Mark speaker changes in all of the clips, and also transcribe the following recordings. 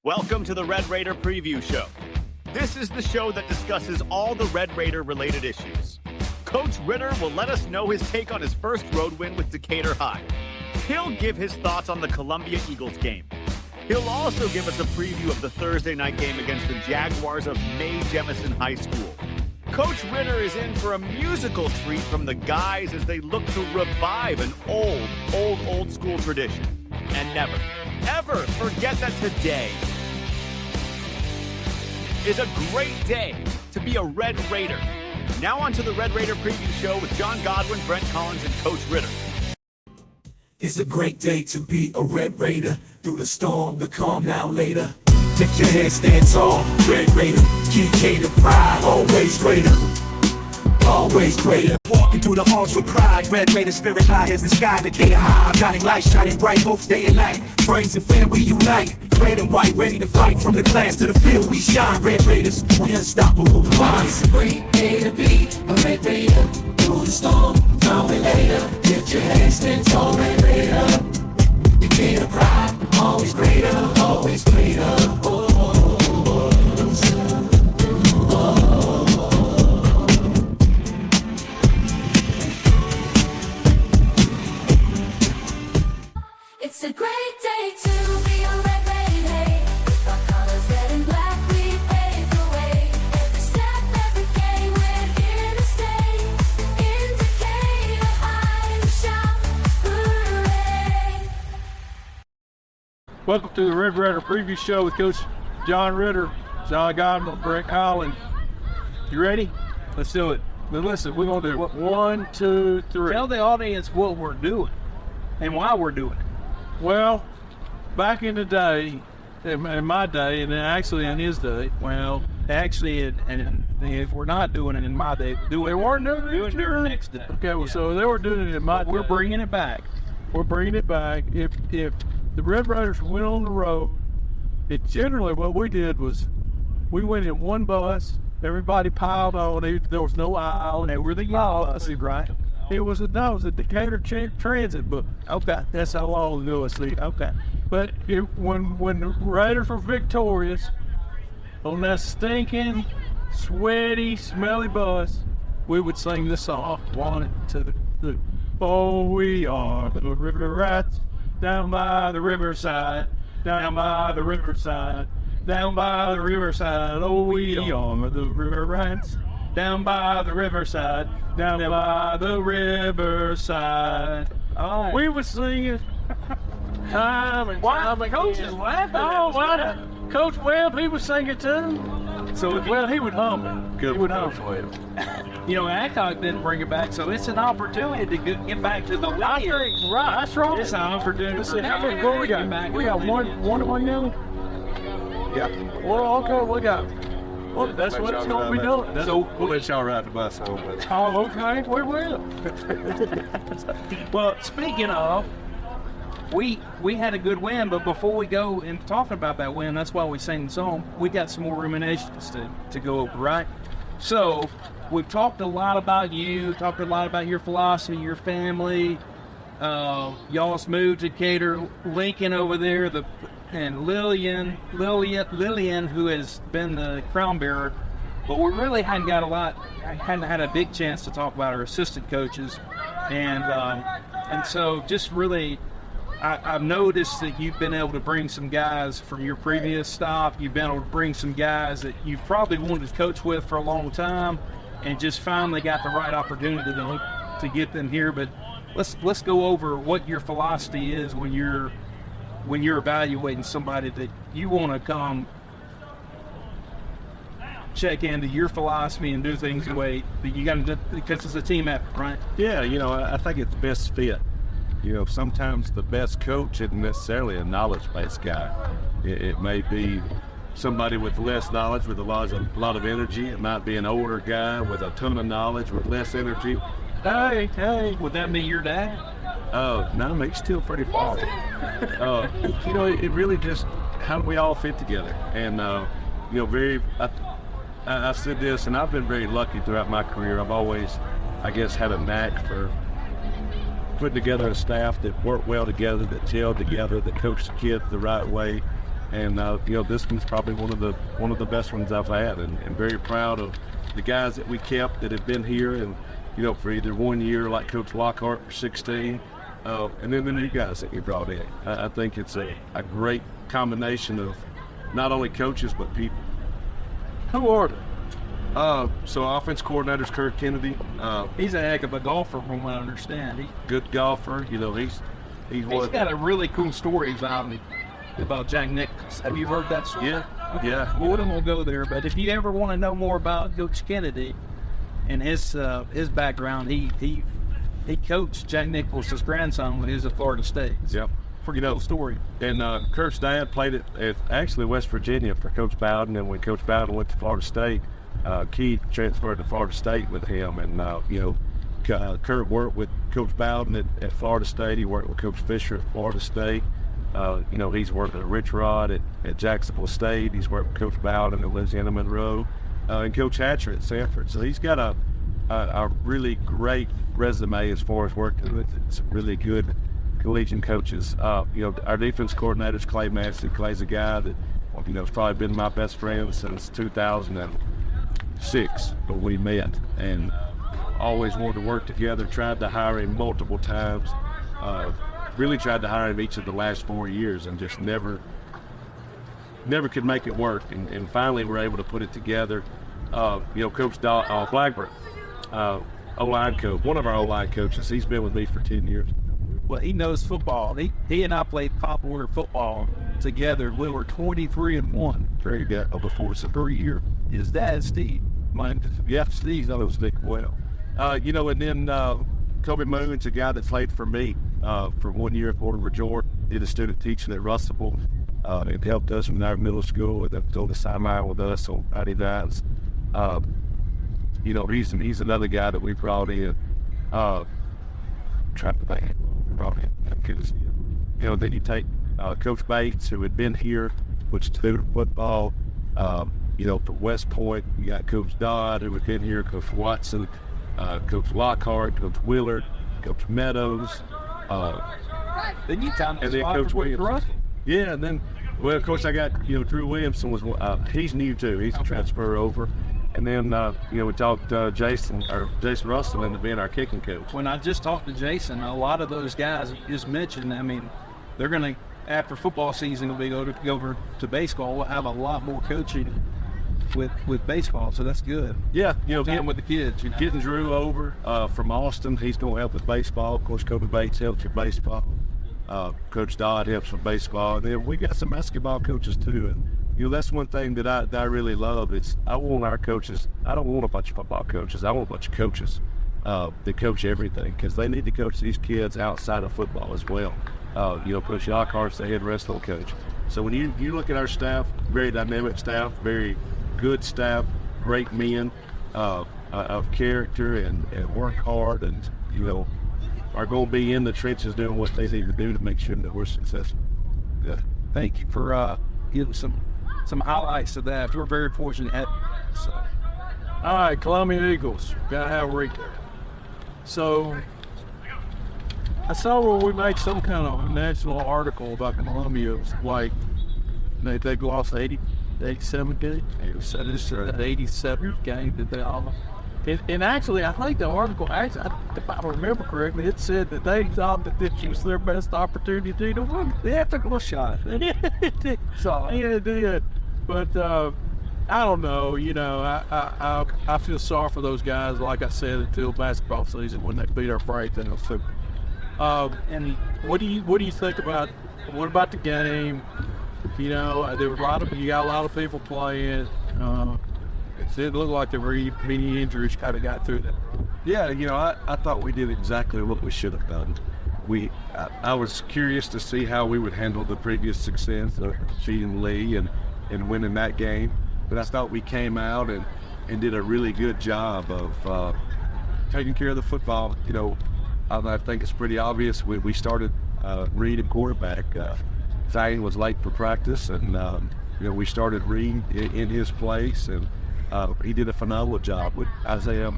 Speaker 1: Welcome to the Red Raider Preview Show. This is the show that discusses all the Red Raider related issues. Coach Ritter will let us know his take on his first road win with Decatur High. He'll give his thoughts on the Columbia Eagles game. He'll also give us a preview of the Thursday night game against the Jaguars of May Jemison High School. Coach Ritter is in for a musical treat from the guys as they look to revive an old school tradition. And never, ever forget that today is a great day to be a Red Raider. Now on to the Red Raider Preview Show with John Godwin, Brent Collins, and Coach Ritter.
Speaker 2: It's a great day to be a Red Raider. Through the storm, the calm now later. Lift your head, stand tall, Red Raider. GK to pride, always greater. Always greater. Walking through the halls with pride. Red Raider spirit high as the sky. The day high, shining light, shining bright both day and night. Friends and family unite. Red and white, ready to fight. From the class to the field, we shine. Red Raiders, we unstoppable. It's a great day to be a Red Raider. Through the storm, now and later. Lift your head, stand tall, Red Raider. You get a pride, always greater, always greater.
Speaker 3: It's a great day to be a Red Raider. With our colors red and black, we pave the way. Every step, every game, we're here to stay. In Decatur High, we shout, hooray!
Speaker 4: Welcome to the Red Raider Preview Show with Coach John Ritter, John Godwin, Brent Collins. You ready? Let's do it. But listen, we're going to do it. 1, 2, 3.
Speaker 5: Tell the audience what we're doing and why we're doing it.
Speaker 4: Well, back in the day, in my day, and then actually in his day,
Speaker 5: Well, actually, and if we're not doing it in my day,
Speaker 4: they weren't doing it
Speaker 5: the next day.
Speaker 4: Okay, well, so they were doing it in my day.
Speaker 5: We're bringing it back.
Speaker 4: We're bringing it back. If the Red Raiders went on the road, generally what we did was we went in one bus, everybody piled on, there was no aisle, and they were the buses, right? It was a Decatur Transit book.
Speaker 5: Okay.
Speaker 4: That's how long ago it's the.
Speaker 5: Okay.
Speaker 4: But when the Raiders were victorious on that stinking, sweaty, smelly bus, we would sing this song. 1, 2, 3. Oh, we are the river rats down by the riverside, down by the riverside, down by the riverside. Oh, we are the river rats down by the riverside, down by the riverside.
Speaker 5: All right.
Speaker 4: We would sing it time and time again.
Speaker 5: Coach is laughing.
Speaker 4: Oh, why? Coach Webb, he would sing it too. So, well, he would hum it.
Speaker 6: Good
Speaker 4: He would
Speaker 6: Coach
Speaker 4: hum
Speaker 6: Webb.
Speaker 5: You know, Adcock didn't bring it back, so it's an opportunity to get back to the
Speaker 4: I think, right, that's right.
Speaker 5: It's an opportunity.
Speaker 4: Let's see, how many, what we got? We got one now?
Speaker 6: Yeah.
Speaker 4: Well, okay, we got. Well, that's what it's going to be doing.
Speaker 6: So we'll let y'all ride the bus home. But
Speaker 4: Oh, okay, we will.
Speaker 5: Well, speaking of, we had a good win, but before we go and talking about that win, that's why we sang the song, we got some more ruminations to go over, right? So, we've talked a lot about you, talked a lot about your philosophy, your family, y'all's move to Decatur, Lincoln over there, and Lillian, who has been the crown bearer, but we really hadn't had a big chance to talk about our assistant coaches, and so just really, I've noticed that you've been able to bring some guys from your previous stop. You've been able to bring some guys that you've probably wanted to coach with for a long time, and just finally got the right opportunity to get them here. But let's go over what your philosophy is when you're evaluating somebody that you want to come check into your philosophy and do things the way that you got to do, because it's a team effort, right?
Speaker 6: yeah, I think it's best fit. Sometimes the best coach isn't necessarily a knowledge-based guy. It may be somebody with less knowledge with a lot of energy. It might be an older guy with a ton of knowledge with less energy.
Speaker 4: Hey.
Speaker 5: Would that be your dad?
Speaker 6: No, he's still pretty far. It really just how do we all fit together? And I said this, and I've been very lucky throughout my career. I've always, I guess, had a knack for putting together a staff that worked well together, that gelled together, that coached the kids the right way. And this one's probably one of the best ones I've had, and very proud of the guys that we kept that have been here, and for either 1 year like Coach Lockhart for 16, and then the new guys that we brought in. I think it's a great combination of not only coaches but people.
Speaker 4: Who are they?
Speaker 6: So offense coordinator's Kirk Kennedy.
Speaker 5: He's a heck of a golfer, from what I understand.
Speaker 6: Good golfer. He's
Speaker 5: got a really cool story about Jack Nicklaus. Have you heard that story?
Speaker 6: Yeah.
Speaker 5: Okay.
Speaker 6: Yeah.
Speaker 5: Well, we won't go there, but if you ever want to know more about Coach Kennedy and his background, he coached Jack Nicklaus's grandson when he was at Florida State.
Speaker 6: Yep.
Speaker 5: Pretty cool story.
Speaker 6: And Kirk's dad played at actually West Virginia for Coach Bowden, and when Coach Bowden went to Florida State, Keith transferred to Florida State with him, and Kurt worked with Coach Bowden at Florida State. He worked with Coach Fisher at Florida State. He's worked at Rich Rod at Jacksonville State. He's worked with Coach Bowden at Louisiana Monroe, and Coach Hatcher at Sanford. So he's got a really great resume as far as working with some really good collegiate coaches. Our defense coordinator's Clay Massey. Clay's a guy that has probably been my best friend since 2006 when we met, and always wanted to work together. Tried to hire him multiple times. Really tried to hire him each of the last 4 years, and just never could make it work. And finally, we're able to put it together. Coach Blackburn, O-line coach, one of our O-line coaches. He's been with me for 10 years.
Speaker 5: Well, he knows football. He and I played Pop Warner football together. We were 23-1.
Speaker 6: Very good. Before it's a 3 year.
Speaker 5: His dad, Steve.
Speaker 6: Steve knows Nick well. And then Kobe Moon's a guy that played for me for 1 year at Fort Resort. Did a student teaching at Russellville. It helped us in our middle school. They on the sideline with us on Friday nights. He's another guy that we brought in. Trying to think, brought in because then you take Coach Bates, who had been here, which student football. For West Point, you got Coach Dodd, who had been here, Coach Watson, Coach Lockhart, Coach Willard, Coach Meadows.
Speaker 5: Then you found
Speaker 6: and then Coach Williams. Yeah, and then, well, of course, I got Drew Williamson was he's new too. He's a transfer over. And then, we talked Jason Russell into being our kicking coach.
Speaker 5: When I just talked to Jason, a lot of those guys you just mentioned, they're going to, after football season, will be go over to baseball. We'll have a lot more coaching with baseball, so that's good.
Speaker 6: Yeah,
Speaker 5: Getting with the kids.
Speaker 6: Getting Drew over from Austin, he's going to help with baseball. Of course, Kobe Bates helps with baseball. Coach Dodd helps with baseball. And then we got some basketball coaches too. And that's one thing that I really love. I want our coaches. I don't want a bunch of football coaches. I want a bunch of coaches that coach everything, because they need to coach these kids outside of football as well. Coach Lockhart's the head wrestling coach. So when you look at our staff, very dynamic staff, very good staff, great men of character and work hard, and are going to be in the trenches doing what they need to do to make sure that we're successful.
Speaker 5: Yeah. Thank you for giving some highlights of that. We're very fortunate.
Speaker 4: All right, Columbia Eagles. Got to have a recap. So I saw where we made some kind of national article about Columbia. It was like they lost 87 games. This is the 87th game that they all. And actually, I think the article, if I remember correctly, it said that they thought that this was their best opportunity to win. They took a little shot. So, yeah, it did. But I don't know. I feel sorry for those guys, like I said, until basketball season when they beat our freight. So, and what do you think about the game? There were you got a lot of people playing. It didn't look like there were many injuries kind of got through that.
Speaker 6: Yeah, I thought we did exactly what we should have done. I was curious to see how we would handle the previous success of beating Lee and winning that game. But I thought we came out and did a really good job of taking care of the football. I think it's pretty obvious. We started Reed at quarterback. Zane was late for practice, and we started Reed in his place, and he did a phenomenal job. With Isaiah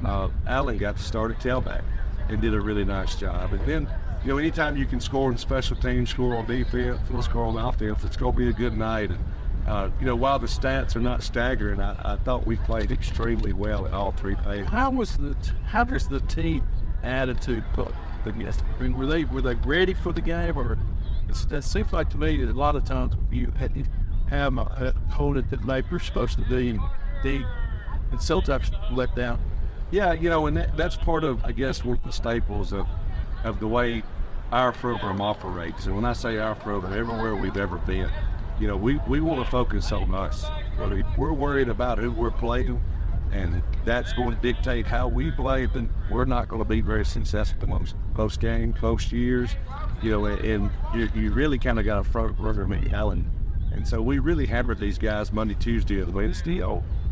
Speaker 6: Allen got to start at tailback and did a really nice job. And then anytime you can score in special teams, score on defense, or score on offense, it's going to be a good night. And, while the stats are not staggering, I thought we played extremely well in all three phases.
Speaker 4: How does the team attitude put against? I mean, were they ready for the game, or it seems like to me that a lot of times you have an opponent that maybe you're supposed to be deep, and sometimes let down.
Speaker 6: Yeah, and that's part of, I guess, one of the staples of the way our program operates. And when I say our program, everywhere we've ever been, we want to focus on us. We're worried about who we're playing, and that's going to dictate how we play. Then we're not going to be very successful most games, most years, and you really kind of got a front runner mentality. And so we really hammered these guys Monday, Tuesday, and Wednesday,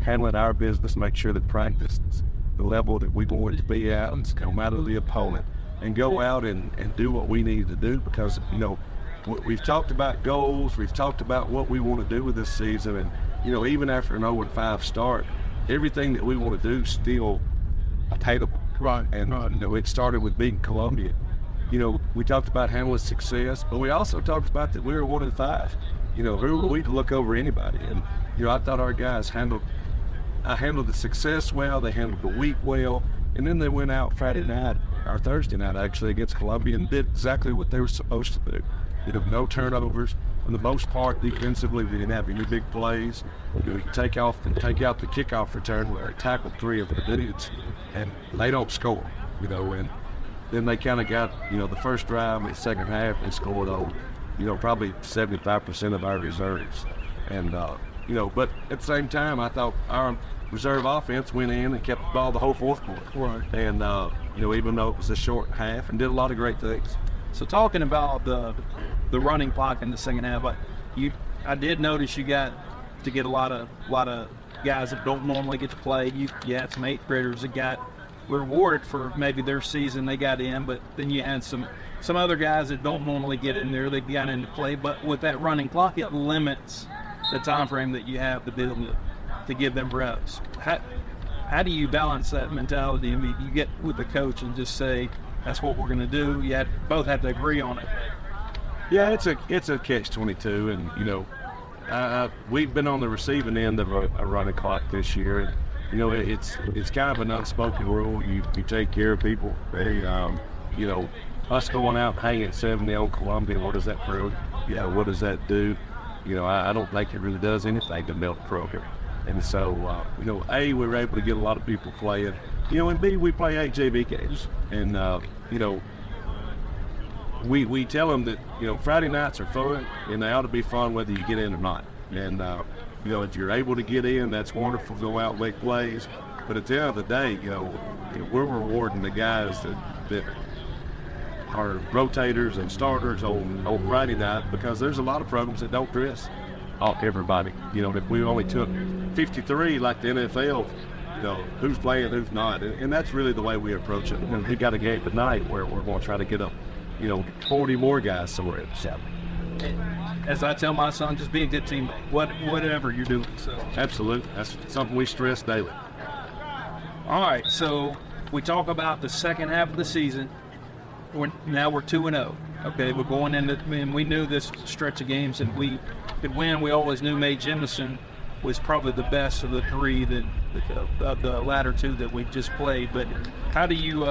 Speaker 6: handling our business, make sure that practice is the level that we want it to be at, and no matter the opponent, and go out and do what we need to do, because, we've talked about goals, we've talked about what we want to do with this season, and, even after an 0-5 start, everything that we want to do is still attainable.
Speaker 4: Right.
Speaker 6: And, it started with beating Columbia. We talked about handling success, but we also talked about that we were 1-5. Who were we to look over anybody? And, I thought our guys handled the success well, they handled the week well, and then they went out Friday night, or Thursday night actually, against Columbia, and did exactly what they were supposed to do. No turnovers. For the most part, defensively, we didn't have any big plays. You take out the kickoff return where they tackled 3 of the dudes, and they don't score, and then they kind of got, the first drive in the second half, they scored on, probably 75% of our reserves. And, but at the same time, I thought our reserve offense went in and kept the ball the whole fourth quarter.
Speaker 4: Right.
Speaker 6: And, even though it was a short half, and did a lot of great things.
Speaker 5: So talking about the running clock in the second half, I did notice you got to get a lot of guys that don't normally get to play. You had some 8th graders that were rewarded for maybe their season they got in, but then you had some other guys that don't normally get in there, they got into play. But with that running clock, it limits the time frame that you have to be able to give them reps. How do you balance that mentality? I mean, you get with the coach and just say, that's what we're going to do. You both have to agree on it.
Speaker 6: Yeah, it's a catch-22, and we've been on the receiving end of a running clock this year. And, it's kind of an unspoken rule. You take care of people. Us going out and hanging 70 on Columbia, what does that prove? What does that do? I don't think it really does anything to build the program. And so, A, we were able to get a lot of people playing. And B, we play 8 JV games. And, we tell them that, Friday nights are fun, and they ought to be fun whether you get in or not. And, if you're able to get in, that's wonderful, go out and make plays. But at the end of the day, we're rewarding the guys that are rotators and starters on Friday night, because there's a lot of programs that don't dress everybody. If we only took 53 like the NFL, who's playing, who's not. And that's really the way we approach it. And we got a game tonight where we're going to try to get up, 40 more guys somewhere in the South.
Speaker 5: As I tell my son, just be a good teammate, whatever you're doing. So.
Speaker 6: Absolutely. That's something we stress daily.
Speaker 5: All right, so we talk about the second half of the season. Now we're 2-0. Okay, we're going into, and we knew this stretch of games that we could win. We always knew Jemison was probably the best of the 3 of the latter 2 that we just played. But how do you?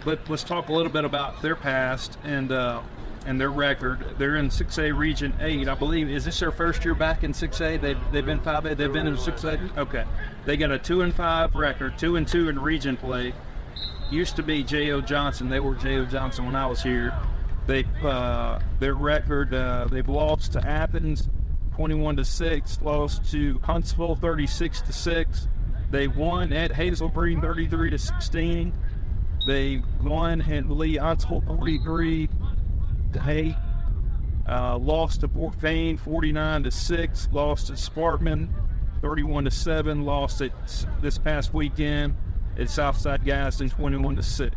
Speaker 5: Let's talk a little bit about their past and their record. They're in 6A Region 8, I believe. Is this their first year back in 6A? They've been 5A. They've been in 6A. Okay, they got a 2-5 record, 2-2 in region play. Used to be J.O. Johnson. They were J.O. Johnson when I was here. Their record, they've lost to Athens 21-6, lost to Huntsville 36-6. They won at Hazel Green 33-16. They won at Lee Huntsville 43-8. Lost to Fort Payne 49-6. Lost to Sparkman 31-7. Lost it this past weekend at Southside Gadsden 21-6.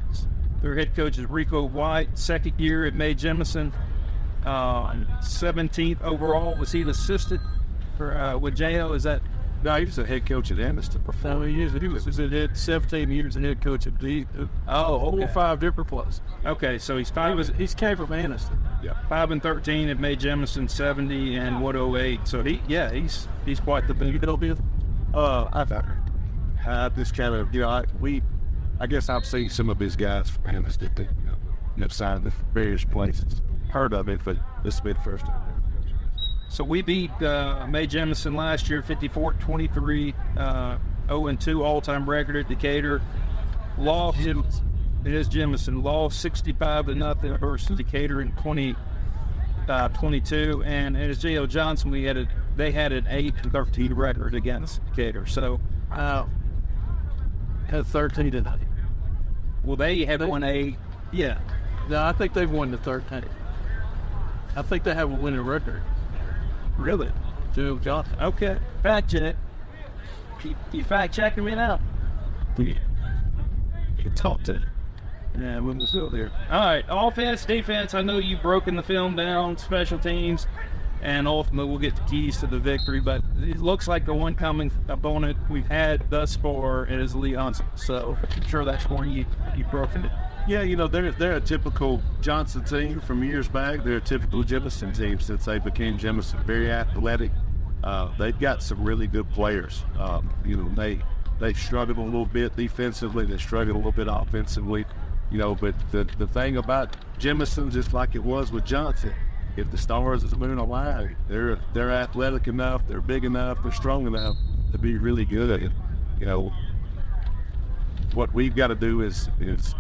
Speaker 5: Their head coach is Rico White, second year at Jemison, 17th overall. Was he an assistant with J.O.? Is that?
Speaker 6: No, he was a head coach at Anderson.
Speaker 4: He was 17 years and head coach at over 5 different places.
Speaker 5: Okay, so he's
Speaker 4: He's came from Anniston.
Speaker 6: Yeah.
Speaker 5: 5-13. It made Jemison 70 and what 08. So he's quite the big deal.
Speaker 6: I've this kind of, I guess I've seen some of his guys from Anniston that signed in various places. Heard of it, but this has been the first time.
Speaker 5: So we beat May Jemison last year, 54-23, 0-2 all-time record at Decatur. Lost. It is Jemison. Lost 65-0 versus Decatur in 2022, and as J.O. Johnson, they had an 8-13 record against Decatur. So
Speaker 4: Had 13 tonight.
Speaker 5: well, they have won
Speaker 4: Yeah. No, I think they've won the 13. I think they have a winning record.
Speaker 5: really.
Speaker 4: J.O. Johnson.
Speaker 5: Okay, fact check. You fact checking me now?
Speaker 6: You talked to
Speaker 5: Yeah, we'll still there. All right, offense, defense. I know you've broken the film down, special teams, and ultimately we'll get the keys to the victory. But it looks like the one coming opponent we've had thus far is Lee Huntsman. So I'm sure that's where you've broken it.
Speaker 6: Yeah, they're a typical Johnson team from years back. They're a typical Jemison team since they became Jemison. Very athletic. They've got some really good players. They struggled a little bit defensively. They struggled a little bit offensively. But the thing about Jemison, just like it was with Johnson, if the stars is moving align, they're athletic enough, they're big enough, they're strong enough to be really good. What we've got to do is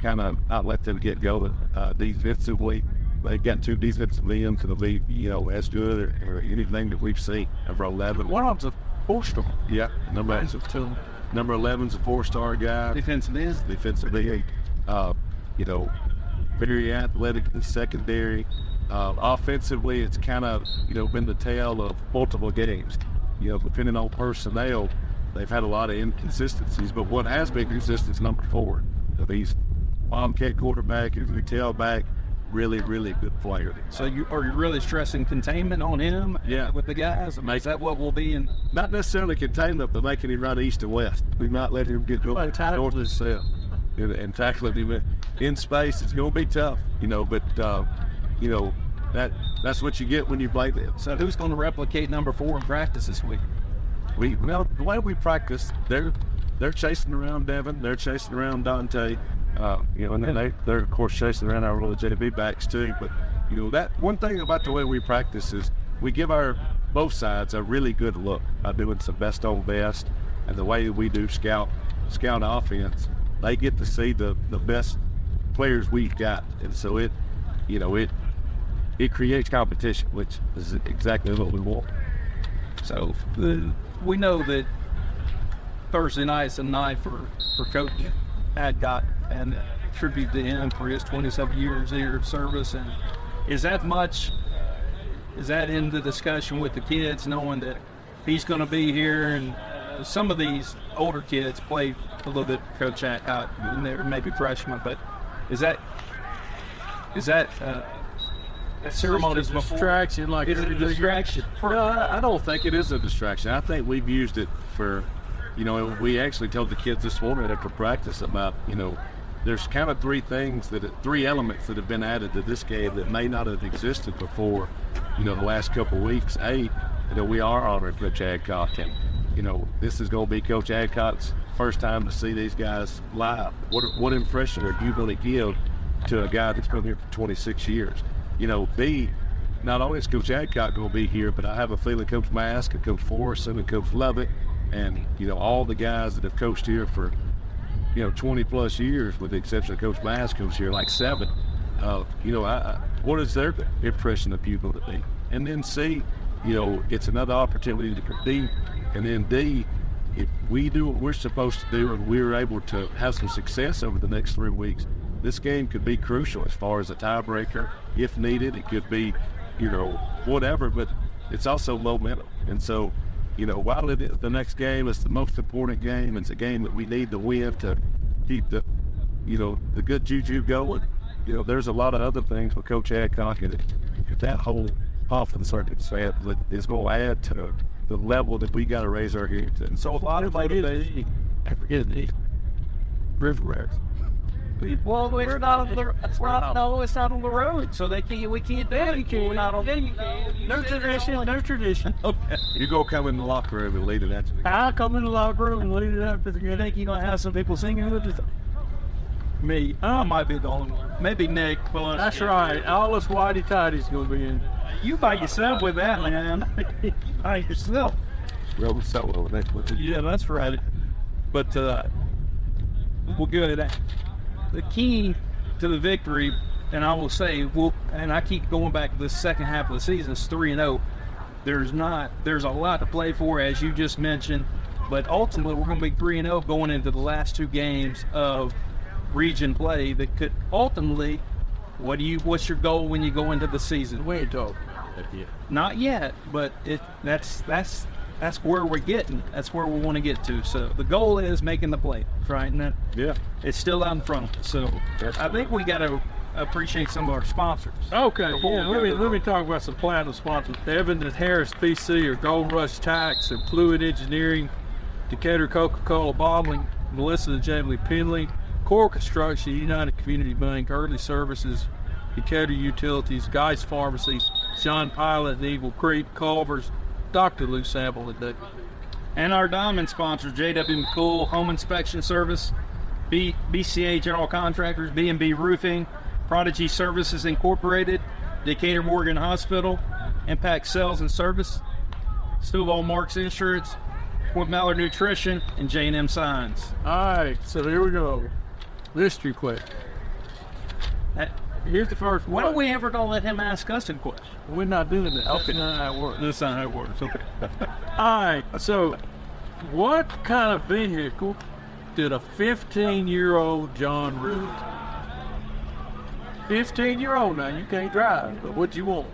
Speaker 6: kind of not let them get going defensively. They've got 2 defensive ends to the league, as good or anything that we've seen. Number 11.
Speaker 4: One of them's a 4-star.
Speaker 6: Yeah, number 11's a 4-star guy.
Speaker 5: Defensive end.
Speaker 6: Defensively, very athletic in the secondary. Offensively, it's kind of, been the tale of multiple games. Depending on personnel, they've had a lot of inconsistencies, but what has been consistent is number 4. He's Wildcat quarterback, he's a tailback, really, really good player.
Speaker 5: So are you really stressing containment on him?
Speaker 6: Yeah.
Speaker 5: With the guys? Is that what will be in?
Speaker 6: Not necessarily containment, but making him run east and west. We might let him get north and south. And tackling him in space, it's going to be tough, but that's what you get when you play them.
Speaker 5: So who's going to replicate number 4 in practice this week?
Speaker 6: The way we practice, they're chasing around Devin, they're chasing around Dante, and then they're of course chasing around our little JV backs too. But that one thing about the way we practice is we give both sides a really good look by doing some best on best, and the way we do scout offense, they get to see the best players we've got, and so it creates competition, which is exactly what we want.
Speaker 5: So we know that Thursday night's a night for Coach Adcock, and tribute to him for his 27 years here of service. And is that in the discussion with the kids, knowing that he's going to be here? And some of these older kids play a little bit for Coach Adcock, and they're maybe freshmen, but is that ceremonies before?
Speaker 4: Distraction, like
Speaker 5: Is it a distraction?
Speaker 6: No, I don't think it is a distraction. I think we've used it for, we actually told the kids this morning after practice about, there's kind of 3 elements that have been added to this game that may not have existed before, the last couple of weeks. We are honoring Coach Adcock, and, this is going to be Coach Adcock's first time to see these guys live. What impression are you going to give to a guy that's been here for 26 years? Not only is Coach Adcock going to be here, but I have a feeling Coach Mask and Coach Forrest and Coach Lovett and, all the guys that have coached here for, 20 plus years, with the exception of Coach Mask, who's here like 7. What is their impression of you going to be? And then C, it's another opportunity to compete. And then D, if we do what we're supposed to do and we're able to have some success over the next 3 weeks, this game could be crucial as far as a tiebreaker. If needed, it could be, whatever, but it's also momentum. And so, while it is the next game, it's the most important game. It's a game that we need to win to keep the good juju going. There's a lot of other things with Coach Adcock, and that whole confidence is going to add to the level that we got to raise our game to. And so a lot of motivation. I forget the River Rats.
Speaker 5: Well, we're not on the. No, it's not on the road, so they can't. We can't do it. We're not on. No tradition. No tradition.
Speaker 6: Okay. You go come in the locker room and lead it out to the game.
Speaker 4: I come in the locker room and lead it up to the
Speaker 5: You
Speaker 4: game.
Speaker 5: think you're gonna have some people singing with us? Me. I might be the only one. Maybe Nick.
Speaker 4: That's right. All us whitey tighties gonna be in.
Speaker 5: You by yourself with that, man. By yourself.
Speaker 6: Roll solo. That's what
Speaker 5: Yeah, that's right. But we'll go at that. The key to the victory, and I will say, and I keep going back to the second half of the season, is 3-0. There's a lot to play for, as you just mentioned, but ultimately we're going to be 3-0 going into the last two games of region play that could ultimately, what's your goal when you go into the season?
Speaker 4: We ain't talking.
Speaker 5: Not yet, but that's where we're getting. That's where we want to get to. So the goal is making the play, right? And
Speaker 6: Yeah.
Speaker 5: it's still out in front of us. So I think we got to appreciate some of our sponsors.
Speaker 4: Okay, yeah, let me talk about some platinum sponsors. Evan and Harris PC or Gold Rush Tax and Fluid Engineering, Decatur Coca-Cola Bottling, Melissa and Jamie Penley, Core Construction, United Community Bank, Early Services, Decatur Utilities, Guy's Pharmacy, John Pilot and Eagle Creek, Culver's, Dr. Lou Sample and Dick.
Speaker 5: And our diamond sponsors, J.W. McCool Home Inspection Service, BCA General Contractors, B&B Roofing, Prodigy Services Incorporated, Decatur Morgan Hospital, Impact Sales and Service, Stovall Marks Insurance, Fort Mallard Nutrition, and J&M Signs.
Speaker 4: All right, so here we go. History quick. Here's the first
Speaker 5: When
Speaker 4: one.
Speaker 5: are we ever going to let him ask us a question?
Speaker 4: We're not doing that. Okay. That's not how it works.
Speaker 5: That's not how it works. Okay.
Speaker 4: All right, so what kind of vehicle did a 15-year-old John Ritter? 15-year-old now, you can't drive, but what you want?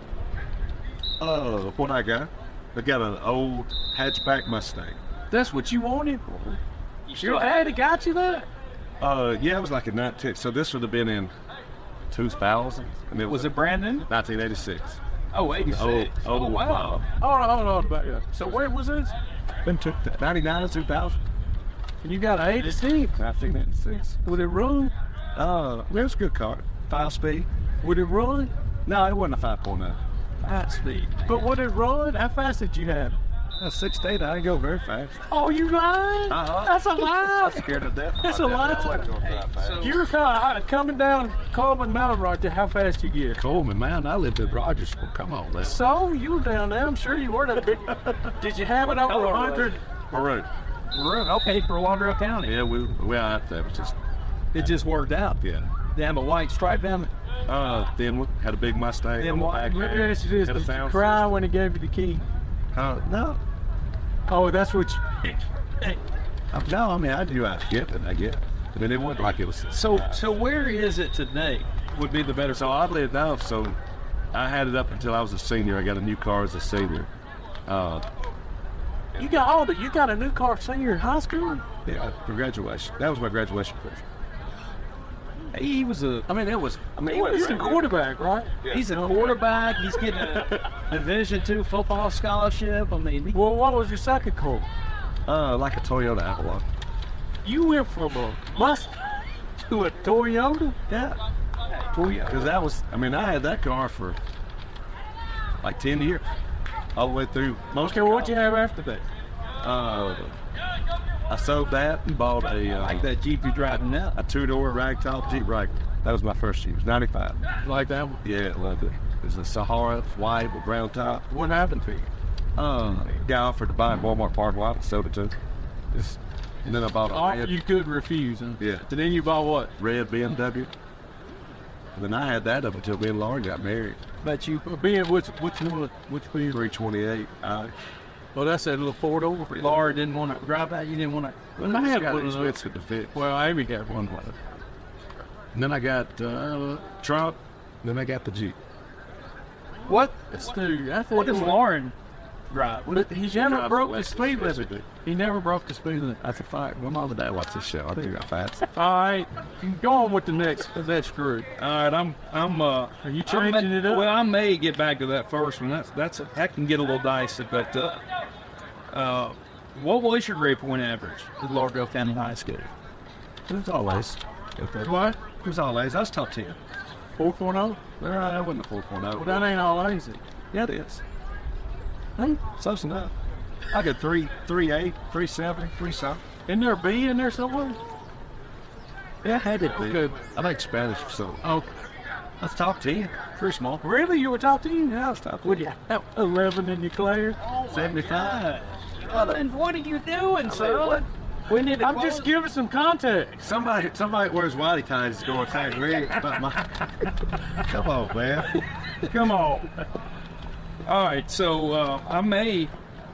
Speaker 6: What I got? I got an old hatchback Mustang.
Speaker 4: That's what you wanted? Your daddy got you that?
Speaker 6: Yeah, it was like a 19. So this would have been in 2000. And
Speaker 5: Was it Brandon?
Speaker 6: 1986.
Speaker 5: Oh, 86.
Speaker 6: Oh,
Speaker 5: wow.
Speaker 4: Hold on, back up. So where was this?
Speaker 6: Then took that 99, 2000.
Speaker 4: And you got an 86.
Speaker 6: 1986.
Speaker 4: Would it run?
Speaker 6: It was a good car. 5-speed.
Speaker 4: Would it run?
Speaker 6: No, it wasn't a 5.9.
Speaker 4: 5-speed. But would it run? How fast did you have?
Speaker 6: 6 to 8. I didn't go very fast.
Speaker 4: Oh, you lying? That's a lie.
Speaker 6: I'm scared to death.
Speaker 4: That's a lie. You were kind of coming down Coleman Mountain right there. How fast you get?
Speaker 6: Coleman, man, I lived in Rogersville. Come on, man.
Speaker 4: So you were down there. I'm sure you were. Did you have it over 100?
Speaker 6: Maroon.
Speaker 5: Okay, for Lauderdale County.
Speaker 6: Yeah, we out there.
Speaker 5: It just worked out.
Speaker 6: Yeah.
Speaker 5: They have a white stripe down there.
Speaker 6: Then we had a big Mustang.
Speaker 5: Then what?
Speaker 6: Back
Speaker 4: Let me
Speaker 6: there.
Speaker 4: ask you this.
Speaker 6: Had a
Speaker 4: Did you
Speaker 6: sound
Speaker 4: cry
Speaker 6: system.
Speaker 4: when he gave you the key?
Speaker 6: No.
Speaker 4: Oh, that's what you...
Speaker 6: No, I mean, I do. I get it. I mean, it wasn't like it was.
Speaker 5: So where is it today? Would be the better.
Speaker 6: So oddly enough, so I had it up until I was a senior. I got a new car as a senior.
Speaker 4: You got a new car senior in high school?
Speaker 6: Yeah, for graduation. That was my graduation present.
Speaker 5: He was a.
Speaker 4: He's the quarterback, right?
Speaker 5: He's a quarterback. He's getting a Division II football scholarship. I mean,
Speaker 4: Well, what was your second car?
Speaker 6: Like a Toyota Avalon.
Speaker 4: You went from a Mustang to a Toyota?
Speaker 6: Yeah. Toyota. Because that was, I had that car for like 10 years. All the way through most
Speaker 4: Okay, what'd you have after that?
Speaker 6: I sold that and bought
Speaker 5: like that Jeep you're driving now.
Speaker 6: a 2-door ragtop Jeep Wrangler. That was my first Jeep. It was 95.
Speaker 4: Like that one?
Speaker 6: Yeah, I loved it. It was a Sahara, white with brown top.
Speaker 4: What happened to you?
Speaker 6: Guy offered to buy in Walmart parking lot. I sold it to him. And then I bought a red,
Speaker 4: You could refuse, huh?
Speaker 6: Yeah.
Speaker 4: So then you bought what?
Speaker 6: red BMW. And then I had that up until me and Lauren got married.
Speaker 4: But you, being which one? Which one?
Speaker 6: 328.
Speaker 4: Well, that's that little Ford over.
Speaker 5: Laura didn't want to drive that. You didn't want to.
Speaker 4: Well, I had
Speaker 6: Got
Speaker 4: one of those.
Speaker 6: expensive to fix.
Speaker 4: Well, Amy got one.
Speaker 6: And then I got Trump. Then I got the Jeep.
Speaker 5: What?
Speaker 4: Dude, I
Speaker 5: What
Speaker 4: think
Speaker 5: does Lauren drive?
Speaker 4: But he never broke the speed limit. He never broke the speed limit.
Speaker 6: That's a fact. My mom and dad watch this show. I think I fast.
Speaker 4: All right, go on with the next. Cause that's true.
Speaker 5: All right,
Speaker 4: Are you changing it up?
Speaker 5: Well, I may get back to that first one. That can get a little dicey. But what was your grade point average at Lauderdale County High School?
Speaker 6: It's always.
Speaker 4: What?
Speaker 6: It was all A's. I was top 10.
Speaker 4: 4.0?
Speaker 6: I wasn't a 4.0.
Speaker 4: Well, that ain't all easy.
Speaker 6: Yeah, it is. Hey, close enough. I got 3.8, 3.7, 3 something.
Speaker 4: Isn't there a B in there somewhere?
Speaker 6: Yeah, I had it.
Speaker 4: Good.
Speaker 6: I think Spanish, so
Speaker 4: Oh,
Speaker 6: that's top 10. Pretty small.
Speaker 4: really? You were top 10?
Speaker 6: Yeah, I was top 10.
Speaker 4: Would you have 11 in your class?
Speaker 6: 75.
Speaker 5: Well, then what are you doing, son? We need to
Speaker 4: I'm just giving some context.
Speaker 6: Somebody that wears whitey ties is going to tag me about my. Come on, man.
Speaker 4: Come on.
Speaker 5: All right, so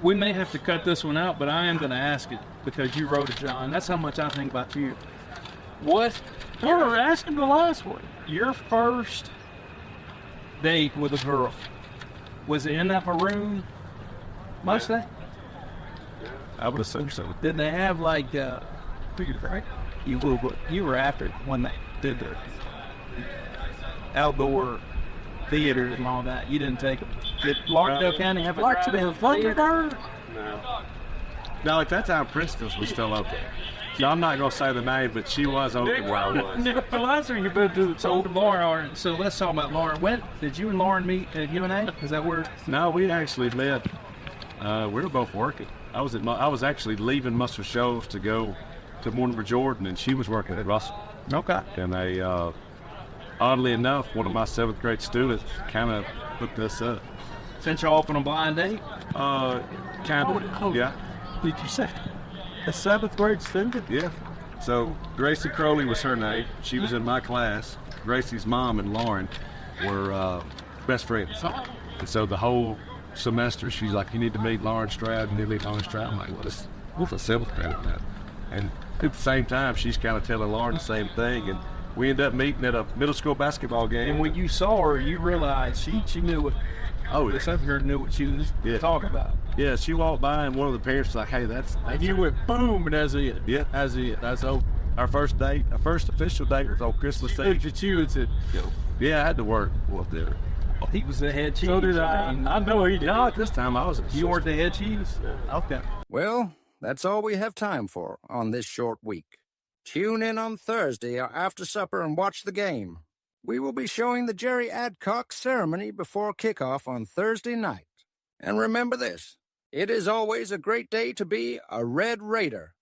Speaker 5: we may have to cut this one out, but I am going to ask it because you wrote it, John. That's how much I think about you. What?
Speaker 4: You were asking the last one.
Speaker 5: Your first date with a girl, was it in that maroon Mustang?
Speaker 6: I would assume so.
Speaker 5: Did they have like right? You were after it when they did the outdoor theaters and all that. You didn't take them. Did Larkdale County have a
Speaker 4: Thunderbird?
Speaker 6: No, at that time, Princeton's was still open. So I'm not going to say the name, but she was open where I was.
Speaker 4: Nick Palazzo, you better do the
Speaker 5: So Lauren, so let's talk about Lauren. When did you and Lauren meet at UNA? Is that where?
Speaker 6: No, we actually met. We were both working. I was actually leaving Muscle Shoals to go to Mortimer Jordan, and she was working at Russell.
Speaker 5: Okay.
Speaker 6: And they, oddly enough, one of my 7th grade students kind of hooked us up.
Speaker 5: Sent you off on a blind date?
Speaker 6: Kind of, yeah.
Speaker 4: Did you say a 7th grade student?
Speaker 6: Yeah. So Gracie Crowley was her name. She was in my class. Gracie's mom and Lauren were best friends. And so the whole semester, she's like, you need to meet Lauren Stroud, you need to meet Lauren Stroud. I'm like, what's a 7th grade at that? And at the same time, she's kind of telling Lauren the same thing. And we ended up meeting at a middle school basketball game.
Speaker 5: And when you saw her, you realized she knew what.
Speaker 6: Oh,
Speaker 5: The 7th grader knew what she was talking about.
Speaker 6: yeah, she walked by, and one of the parents was like, hey, that's
Speaker 4: And you went boom, and that's it.
Speaker 6: Yeah.
Speaker 4: That's it. That's over.
Speaker 6: our first date. Our first official date was on Christmas Day.
Speaker 4: Looked at you and said,
Speaker 6: Yeah, I had to work up there.
Speaker 5: He was the head cheese.
Speaker 4: so did I. I know he did.
Speaker 6: No, at this time I was.
Speaker 5: You weren't the head cheese? Okay.
Speaker 7: Well, that's all we have time for on this short week. Tune in on Thursday after supper and watch the game. We will be showing the Jerry Adcock ceremony before kickoff on Thursday night. And remember this, it is always a great day to be a Red Raider.